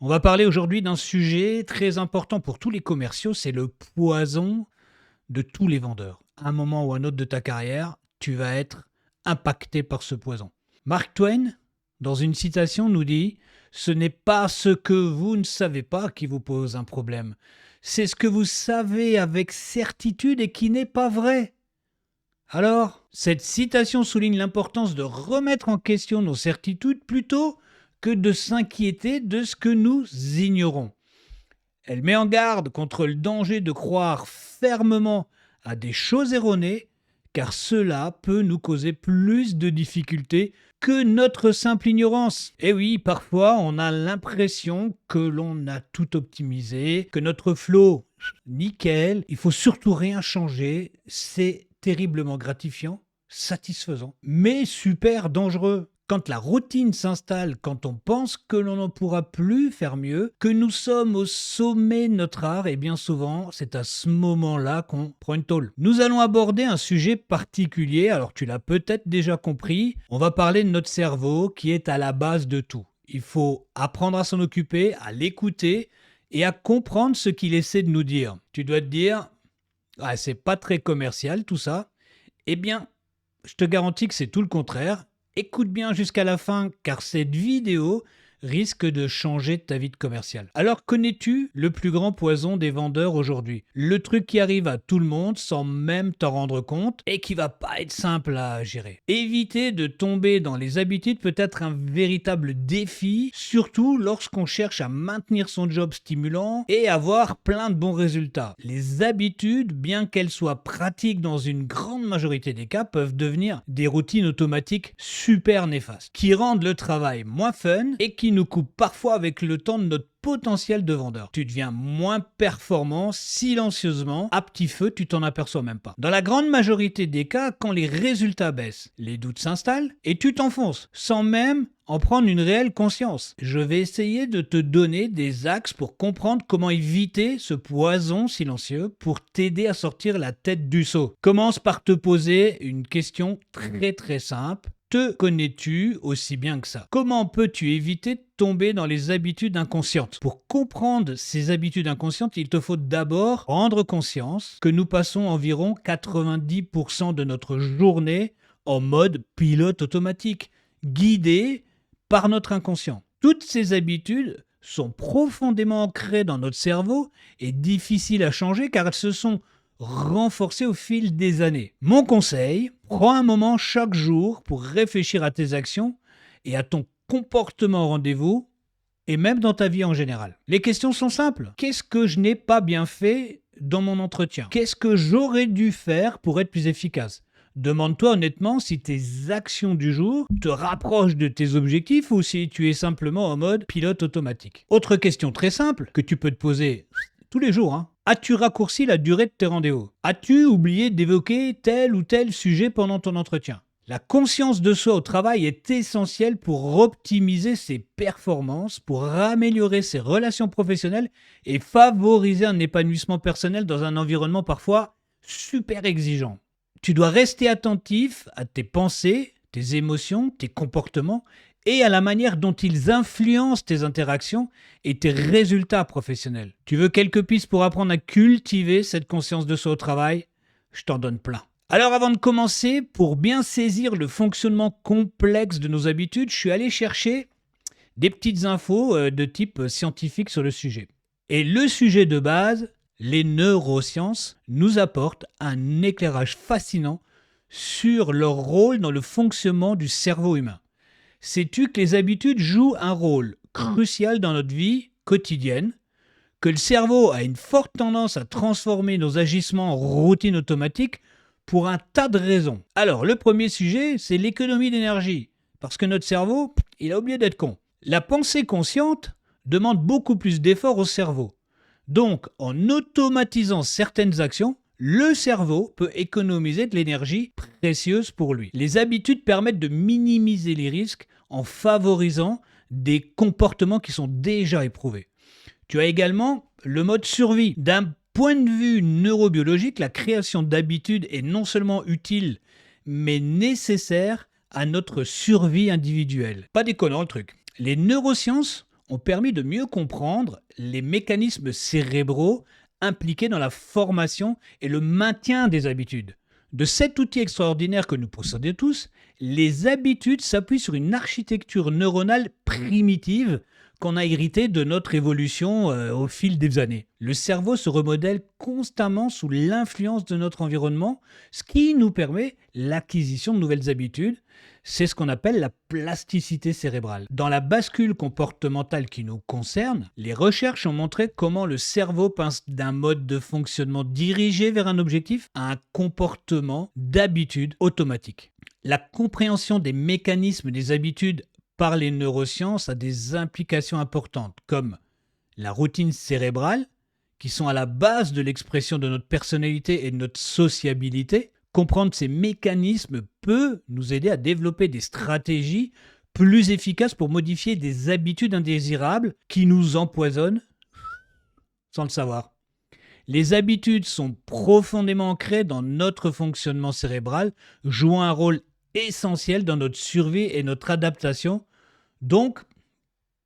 On va parler aujourd'hui d'un sujet très important pour tous les commerciaux, c'est le poison de tous les vendeurs. À un moment ou un autre de ta carrière, tu vas être impacté par ce poison. Mark Twain, dans une citation, nous dit « Ce n'est pas ce que vous ne savez pas qui vous pose un problème, c'est ce que vous savez avec certitude et qui n'est pas vrai. » Alors, cette citation souligne l'importance de remettre en question nos certitudes plutôt que de s'inquiéter de ce que nous ignorons. Elle met en garde contre le danger de croire fermement à des choses erronées, car cela peut nous causer plus de difficultés que notre simple ignorance. Et oui, parfois on a l'impression que l'on a tout optimisé, que notre flow, nickel, il faut surtout rien changer, c'est terriblement gratifiant, satisfaisant, mais super dangereux. Quand la routine s'installe, quand on pense que l'on ne pourra plus faire mieux, que nous sommes au sommet de notre art, et bien souvent, c'est à ce moment-là qu'on prend une tôle. Nous allons aborder un sujet particulier, alors tu l'as peut-être déjà compris, on va parler de notre cerveau qui est à la base de tout. Il faut apprendre à s'en occuper, à l'écouter et à comprendre ce qu'il essaie de nous dire. Tu dois te dire, ah, c'est pas très commercial tout ça. Eh bien, je te garantis que c'est tout le contraire. Écoute bien jusqu'à la fin car cette vidéo risque de changer ta vie de commercial. Alors connais-tu le plus grand poison des vendeurs aujourd'hui? Le truc qui arrive à tout le monde sans même t'en rendre compte et qui va pas être simple à gérer. Éviter de tomber dans les habitudes peut être un véritable défi, surtout lorsqu'on cherche à maintenir son job stimulant et avoir plein de bons résultats. Les habitudes, bien qu'elles soient pratiques dans une grande majorité des cas, peuvent devenir des routines automatiques super néfastes, qui rendent le travail moins fun et qui nous coupent parfois avec le temps de notre potentiel de vendeur. Tu deviens moins performant silencieusement, à petit feu, tu t'en aperçois même pas. Dans la grande majorité des cas, quand les résultats baissent, les doutes s'installent et tu t'enfonces, sans même en prendre une réelle conscience. Je vais essayer de te donner des axes pour comprendre comment éviter ce poison silencieux pour t'aider à sortir la tête du seau. Commence par te poser une question très simple. Te connais-tu aussi bien que ça? Comment peux-tu éviter de tomber dans les habitudes inconscientes? Pour comprendre ces habitudes inconscientes, il te faut d'abord prendre conscience que nous passons environ 90% de notre journée en mode pilote automatique, guidé par notre inconscient. Toutes ces habitudes sont profondément ancrées dans notre cerveau et difficiles à changer car elles se sont renforcées au fil des années. Mon conseil, prends un moment chaque jour pour réfléchir à tes actions et à ton comportement au rendez-vous et même dans ta vie en général. Les questions sont simples. Qu'est-ce que je n'ai pas bien fait dans mon entretien? Qu'est-ce que j'aurais dû faire pour être plus efficace? Demande-toi honnêtement si tes actions du jour te rapprochent de tes objectifs ou si tu es simplement en mode pilote automatique. Autre question très simple que tu peux te poser tous les jours, hein. As-tu raccourci la durée de tes rendez-vous? As-tu oublié d'évoquer tel ou tel sujet pendant ton entretien? La conscience de soi au travail est essentielle pour optimiser ses performances, pour améliorer ses relations professionnelles et favoriser un épanouissement personnel dans un environnement parfois super exigeant. Tu dois rester attentif à tes pensées, tes émotions, tes comportements et à la manière dont ils influencent tes interactions et tes résultats professionnels. Tu veux quelques pistes pour apprendre à cultiver cette conscience de soi au travail? Je t'en donne plein. Alors avant de commencer, pour bien saisir le fonctionnement complexe de nos habitudes, je suis allé chercher des petites infos de type scientifique sur le sujet. Et le sujet de base, les neurosciences, nous apportent un éclairage fascinant sur leur rôle dans le fonctionnement du cerveau humain. Sais-tu que les habitudes jouent un rôle crucial dans notre vie quotidienne, que le cerveau a une forte tendance à transformer nos agissements en routine automatique pour un tas de raisons. Alors, le premier sujet, c'est l'économie d'énergie, parce que notre cerveau, il a oublié d'être con. La pensée consciente demande beaucoup plus d'efforts au cerveau. Donc, en automatisant certaines actions, le cerveau peut économiser de l'énergie précieuse pour lui. Les habitudes permettent de minimiser les risques en favorisant des comportements qui sont déjà éprouvés. Tu as également le mode survie. D'un point de vue neurobiologique, la création d'habitudes est non seulement utile, mais nécessaire à notre survie individuelle. Pas déconnant le truc. Les neurosciences ont permis de mieux comprendre les mécanismes cérébraux impliqués dans la formation et le maintien des habitudes. De cet outil extraordinaire que nous possédons tous, les habitudes s'appuient sur une architecture neuronale primitive qu'on a héritée de notre évolution au fil des années. Le cerveau se remodèle constamment sous l'influence de notre environnement, ce qui nous permet l'acquisition de nouvelles habitudes. C'est ce qu'on appelle la plasticité cérébrale. Dans la bascule comportementale qui nous concerne, les recherches ont montré comment le cerveau passe d'un mode de fonctionnement dirigé vers un objectif à un comportement d'habitude automatique. La compréhension des mécanismes des habitudes par les neurosciences a des implications importantes, comme la routine cérébrale, qui sont à la base de l'expression de notre personnalité et de notre sociabilité. Comprendre ces mécanismes peut nous aider à développer des stratégies plus efficaces pour modifier des habitudes indésirables qui nous empoisonnent sans le savoir. Les habitudes sont profondément ancrées dans notre fonctionnement cérébral, jouant un rôle essentiel dans notre survie et notre adaptation, donc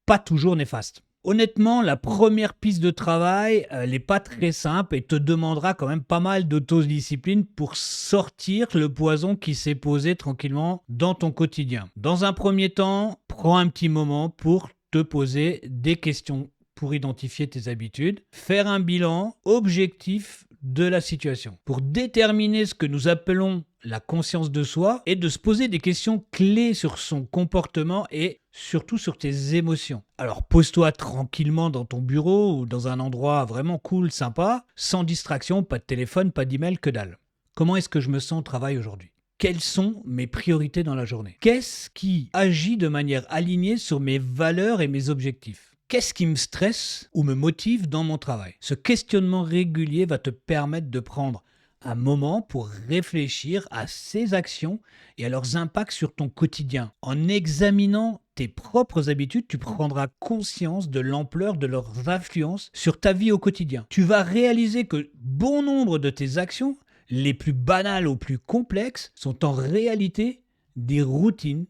pas toujours néfaste. Honnêtement, la première piste de travail, elle n'est pas très simple et te demandera quand même pas mal d'autodiscipline pour sortir le poison qui s'est posé tranquillement dans ton quotidien. Dans un premier temps, prends un petit moment pour te poser des questions pour identifier tes habitudes, faire un bilan objectif de la situation. Pour déterminer ce que nous appelons la conscience de soi et de se poser des questions clés sur son comportement et surtout sur tes émotions. Alors pose-toi tranquillement dans ton bureau ou dans un endroit vraiment cool, sympa, sans distraction, pas de téléphone, pas d'email, que dalle. Comment est-ce que je me sens au travail aujourd'hui ? Quelles sont mes priorités dans la journée ? Qu'est-ce qui agit de manière alignée sur mes valeurs et mes objectifs ? Qu'est-ce qui me stresse ou me motive dans mon travail ? Ce questionnement régulier va te permettre de prendre un moment pour réfléchir à ces actions et à leurs impacts sur ton quotidien. En examinant tes propres habitudes, tu prendras conscience de l'ampleur de leurs influences sur ta vie au quotidien. Tu vas réaliser que bon nombre de tes actions, les plus banales aux plus complexes, sont en réalité des routines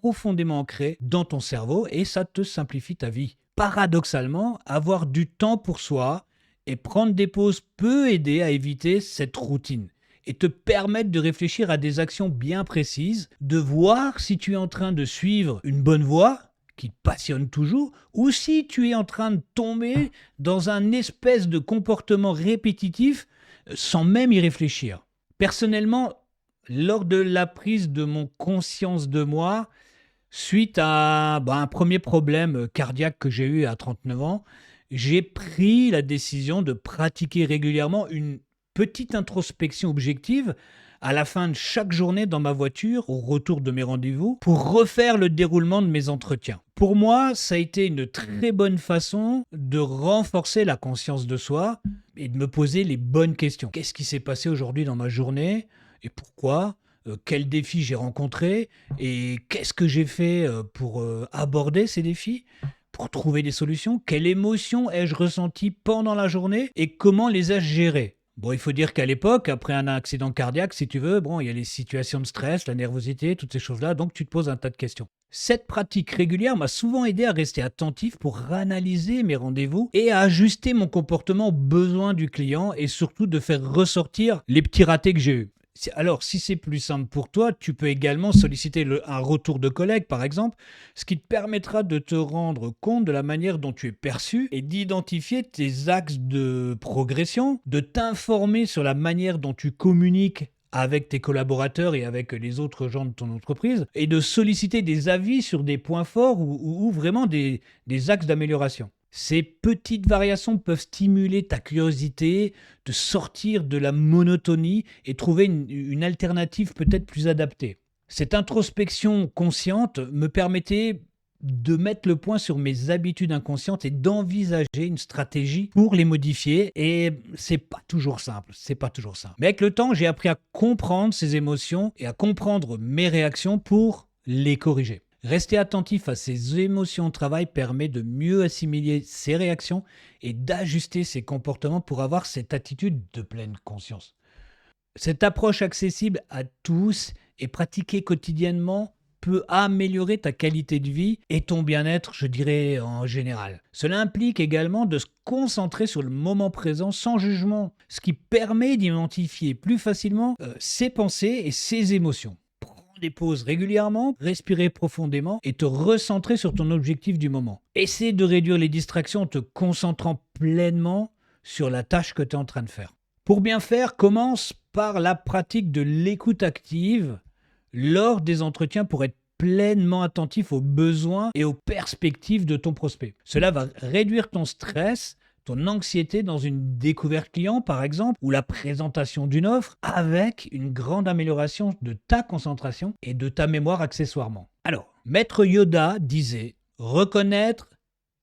profondément ancrées dans ton cerveau et ça te simplifie ta vie. Paradoxalement, avoir du temps pour soi et prendre des pauses peut aider à éviter cette routine et te permettre de réfléchir à des actions bien précises, de voir si tu es en train de suivre une bonne voie qui te passionne toujours ou si tu es en train de tomber dans un espèce de comportement répétitif sans même y réfléchir. Personnellement, lors de la prise de mon conscience de moi, suite à un premier problème cardiaque que j'ai eu à 39 ans, j'ai pris la décision de pratiquer régulièrement une petite introspection objective à la fin de chaque journée dans ma voiture, au retour de mes rendez-vous, pour refaire le déroulement de mes entretiens. Pour moi, ça a été une très bonne façon de renforcer la conscience de soi et de me poser les bonnes questions. Qu'est-ce qui s'est passé aujourd'hui dans ma journée et pourquoi ? Quels défis j'ai rencontrés et qu'est-ce que j'ai fait pour aborder ces défis, pour trouver des solutions. Quelles émotions ai-je ressenties pendant la journée et comment les ai-je gérées ? Bon, il faut dire qu'à l'époque, après un accident cardiaque, si tu veux, il y a les situations de stress, la nervosité, toutes ces choses-là, donc tu te poses un tas de questions. Cette pratique régulière m'a souvent aidé à rester attentif pour analyser mes rendez-vous et à ajuster mon comportement aux besoins du client et surtout de faire ressortir les petits ratés que j'ai eus. Alors, si c'est plus simple pour toi, tu peux également solliciter un retour de collègue, par exemple, ce qui te permettra de te rendre compte de la manière dont tu es perçu et d'identifier tes axes de progression, de t'informer sur la manière dont tu communiques avec tes collaborateurs et avec les autres gens de ton entreprise et de solliciter des avis sur des points forts ou vraiment des axes d'amélioration. Ces petites variations peuvent stimuler ta curiosité, te sortir de la monotonie et trouver une alternative peut-être plus adaptée. Cette introspection consciente me permettait de mettre le point sur mes habitudes inconscientes et d'envisager une stratégie pour les modifier. Et c'est pas toujours simple. Mais avec le temps, j'ai appris à comprendre ces émotions et à comprendre mes réactions pour les corriger. Rester attentif à ses émotions au travail permet de mieux assimiler ses réactions et d'ajuster ses comportements pour avoir cette attitude de pleine conscience. Cette approche accessible à tous et pratiquée quotidiennement peut améliorer ta qualité de vie et ton bien-être, je dirais, en général. Cela implique également de se concentrer sur le moment présent sans jugement, ce qui permet d'identifier plus facilement ses pensées et ses émotions. Prends des pauses régulièrement, respirer profondément et te recentrer sur ton objectif du moment. Essaie de réduire les distractions en te concentrant pleinement sur la tâche que tu es en train de faire. Pour bien faire, commence par la pratique de l'écoute active lors des entretiens pour être pleinement attentif aux besoins et aux perspectives de ton prospect. Cela va réduire ton stress, ton anxiété dans une découverte client par exemple, ou la présentation d'une offre, avec une grande amélioration de ta concentration et de ta mémoire accessoirement. Alors, Maître Yoda disait « Reconnaître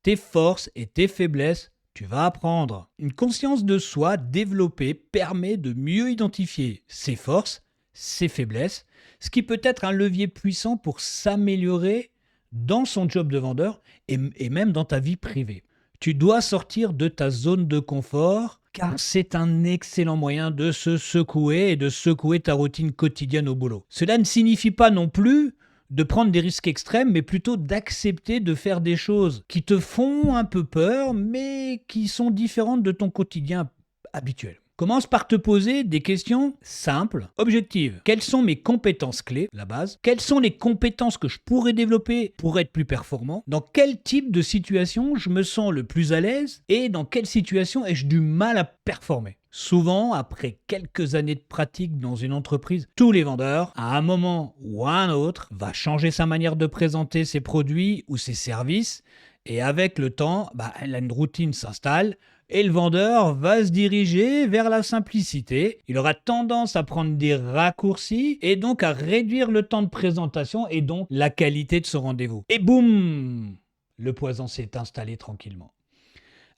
tes forces et tes faiblesses, tu vas apprendre. » Une conscience de soi développée permet de mieux identifier ses forces, ses faiblesses, ce qui peut être un levier puissant pour s'améliorer dans son job de vendeur et même dans ta vie privée. Tu dois sortir de ta zone de confort car c'est un excellent moyen de se secouer et de secouer ta routine quotidienne au boulot. Cela ne signifie pas non plus de prendre des risques extrêmes, mais plutôt d'accepter de faire des choses qui te font un peu peur, mais qui sont différentes de ton quotidien habituel. Commence par te poser des questions simples, objectives. Quelles sont mes compétences clés, la base? Quelles sont les compétences que je pourrais développer pour être plus performant? Dans quel type de situation je me sens le plus à l'aise? Et dans quelle situation ai-je du mal à performer? Souvent, après quelques années de pratique dans une entreprise, tous les vendeurs, à un moment ou à un autre, va changer sa manière de présenter ses produits ou ses services. Et avec le temps, une routine s'installe et le vendeur va se diriger vers la simplicité. Il aura tendance à prendre des raccourcis et donc à réduire le temps de présentation et donc la qualité de son rendez-vous. Et boum, le poison s'est installé tranquillement.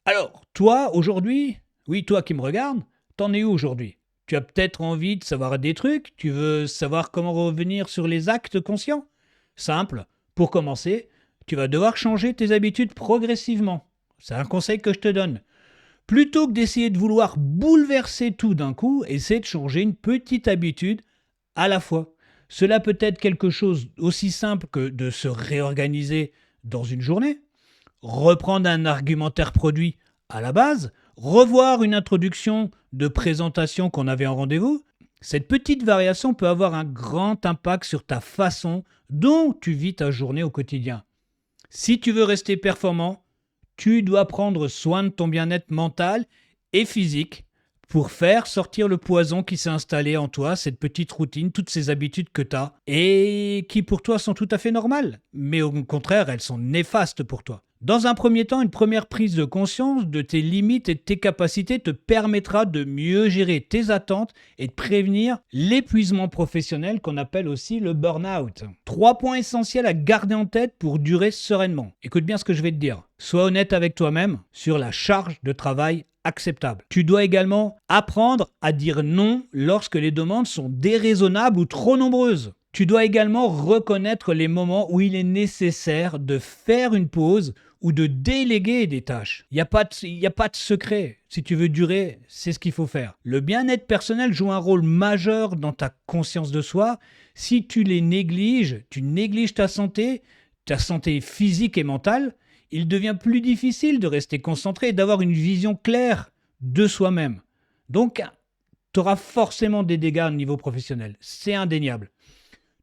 Alors, toi, aujourd'hui, oui, toi qui me regardes, t'en es où aujourd'hui? Tu as peut-être envie de savoir des trucs? Tu veux savoir comment revenir sur les actes conscients? Simple, pour commencer, tu vas devoir changer tes habitudes progressivement. C'est un conseil que je te donne. Plutôt que d'essayer de vouloir bouleverser tout d'un coup, essaie de changer une petite habitude à la fois. Cela peut être quelque chose aussi simple que de se réorganiser dans une journée, reprendre un argumentaire produit à la base, revoir une introduction de présentation qu'on avait en rendez-vous. Cette petite variation peut avoir un grand impact sur ta façon dont tu vis ta journée au quotidien. Si tu veux rester performant, tu dois prendre soin de ton bien-être mental et physique pour faire sortir le poison qui s'est installé en toi, cette petite routine, toutes ces habitudes que tu as et qui pour toi sont tout à fait normales, mais au contraire, elles sont néfastes pour toi. Dans un premier temps, une première prise de conscience de tes limites et de tes capacités te permettra de mieux gérer tes attentes et de prévenir l'épuisement professionnel qu'on appelle aussi le burn-out. 3 points essentiels à garder en tête pour durer sereinement. Écoute bien ce que je vais te dire. Sois honnête avec toi-même sur la charge de travail acceptable. Tu dois également apprendre à dire non lorsque les demandes sont déraisonnables ou trop nombreuses. Tu dois également reconnaître les moments où il est nécessaire de faire une pause ou de déléguer des tâches. Il n'y a pas de secret. Si tu veux durer, c'est ce qu'il faut faire. Le bien-être personnel joue un rôle majeur dans ta conscience de soi. Si tu les négliges, tu négliges ta santé physique et mentale, il devient plus difficile de rester concentré et d'avoir une vision claire de soi-même. Donc, tu auras forcément des dégâts au niveau professionnel. C'est indéniable.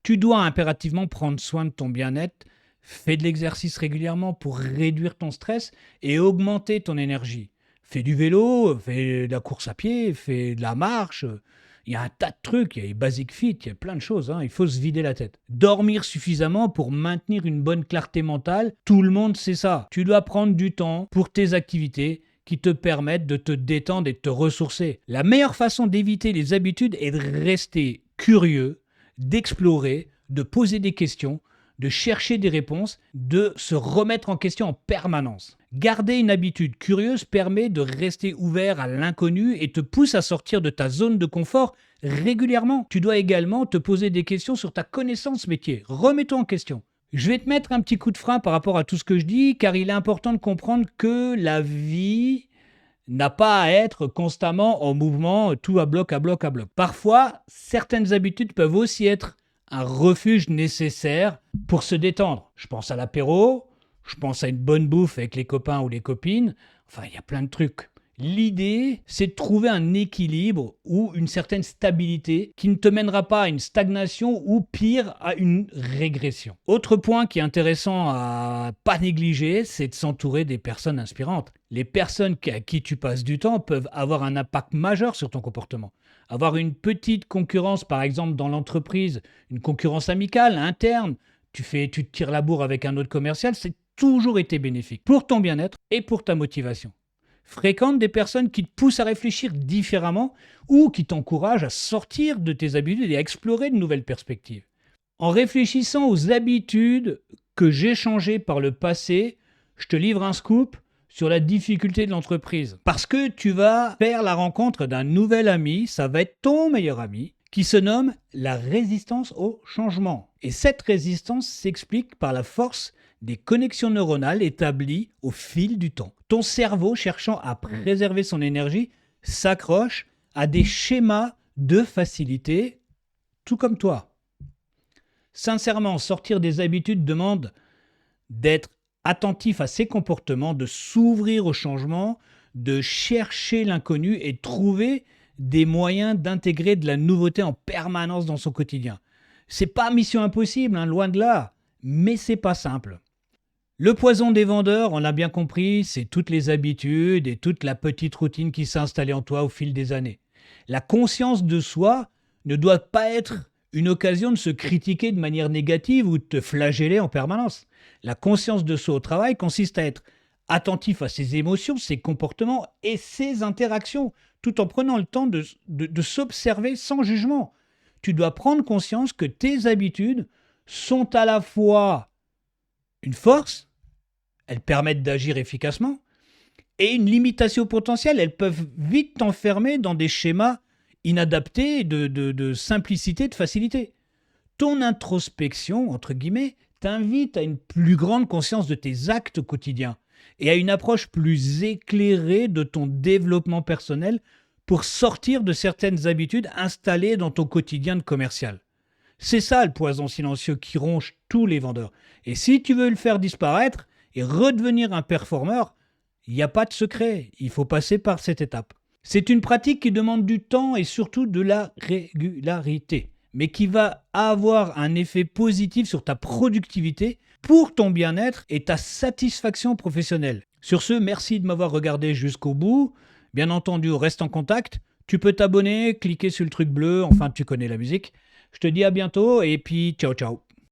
Tu dois impérativement prendre soin de ton bien-être. Fais de l'exercice régulièrement pour réduire ton stress et augmenter ton énergie. Fais du vélo, fais de la course à pied, fais de la marche. Il y a un tas de trucs, il y a les Basic Fit, il y a plein de choses, il faut se vider la tête. Dormir suffisamment pour maintenir une bonne clarté mentale, tout le monde sait ça. Tu dois prendre du temps pour tes activités qui te permettent de te détendre et de te ressourcer. La meilleure façon d'éviter les habitudes est de rester curieux, d'explorer, de poser des questions, de chercher des réponses, de se remettre en question en permanence. Garder une habitude curieuse permet de rester ouvert à l'inconnu et te pousse à sortir de ta zone de confort régulièrement. Tu dois également te poser des questions sur ta connaissance métier. Remets-toi en question. Je vais te mettre un petit coup de frein par rapport à tout ce que je dis, car il est important de comprendre que la vie n'a pas à être constamment en mouvement, tout à bloc, à bloc, à bloc. Parfois, certaines habitudes peuvent aussi être un refuge nécessaire pour se détendre. Je pense à l'apéro, je pense à une bonne bouffe avec les copains ou les copines, enfin il y a plein de trucs. L'idée, c'est de trouver un équilibre ou une certaine stabilité qui ne te mènera pas à une stagnation ou pire à une régression. Autre point qui est intéressant à pas négliger, c'est de s'entourer des personnes inspirantes. Les personnes à qui tu passes du temps peuvent avoir un impact majeur sur ton comportement. Avoir une petite concurrence, par exemple dans l'entreprise, une concurrence amicale, interne, tu te tires la bourre avec un autre commercial, c'est toujours été bénéfique pour ton bien-être et pour ta motivation. Fréquente des personnes qui te poussent à réfléchir différemment ou qui t'encouragent à sortir de tes habitudes et à explorer de nouvelles perspectives. En réfléchissant aux habitudes que j'ai changées par le passé, je te livre un scoop sur la difficulté de l'entreprise. Parce que tu vas faire la rencontre d'un nouvel ami, ça va être ton meilleur ami, qui se nomme la résistance au changement. Et cette résistance s'explique par la force des connexions neuronales établies au fil du temps. Ton cerveau, cherchant à préserver son énergie, s'accroche à des schémas de facilité, tout comme toi. Sincèrement, sortir des habitudes demande d'être attentif à ses comportements, de s'ouvrir au changement, de chercher l'inconnu et de trouver des moyens d'intégrer de la nouveauté en permanence dans son quotidien. C'est pas mission impossible, loin de là, mais c'est pas simple. Le poison des vendeurs, on l'a bien compris, c'est toutes les habitudes et toute la petite routine qui s'est installée en toi au fil des années. La conscience de soi ne doit pas être une occasion de se critiquer de manière négative ou de te flageller en permanence. La conscience de soi au travail consiste à être attentif à ses émotions, ses comportements et ses interactions, tout en prenant le temps de s'observer sans jugement. Tu dois prendre conscience que tes habitudes sont à la fois une force, elles permettent d'agir efficacement, et une limitation potentielle, elles peuvent vite t'enfermer dans des schémas inadaptés de simplicité, de facilité. Ton introspection, entre guillemets, t'invite à une plus grande conscience de tes actes quotidiens et à une approche plus éclairée de ton développement personnel pour sortir de certaines habitudes installées dans ton quotidien de commercial. C'est ça le poison silencieux qui ronge tous les vendeurs. Et si tu veux le faire disparaître et redevenir un performeur, il n'y a pas de secret, il faut passer par cette étape. C'est une pratique qui demande du temps et surtout de la régularité, mais qui va avoir un effet positif sur ta productivité pour ton bien-être et ta satisfaction professionnelle. Sur ce, merci de m'avoir regardé jusqu'au bout. Bien entendu, reste en contact. Tu peux t'abonner, cliquer sur le truc bleu, enfin tu connais la musique. Je te dis à bientôt et puis ciao ciao.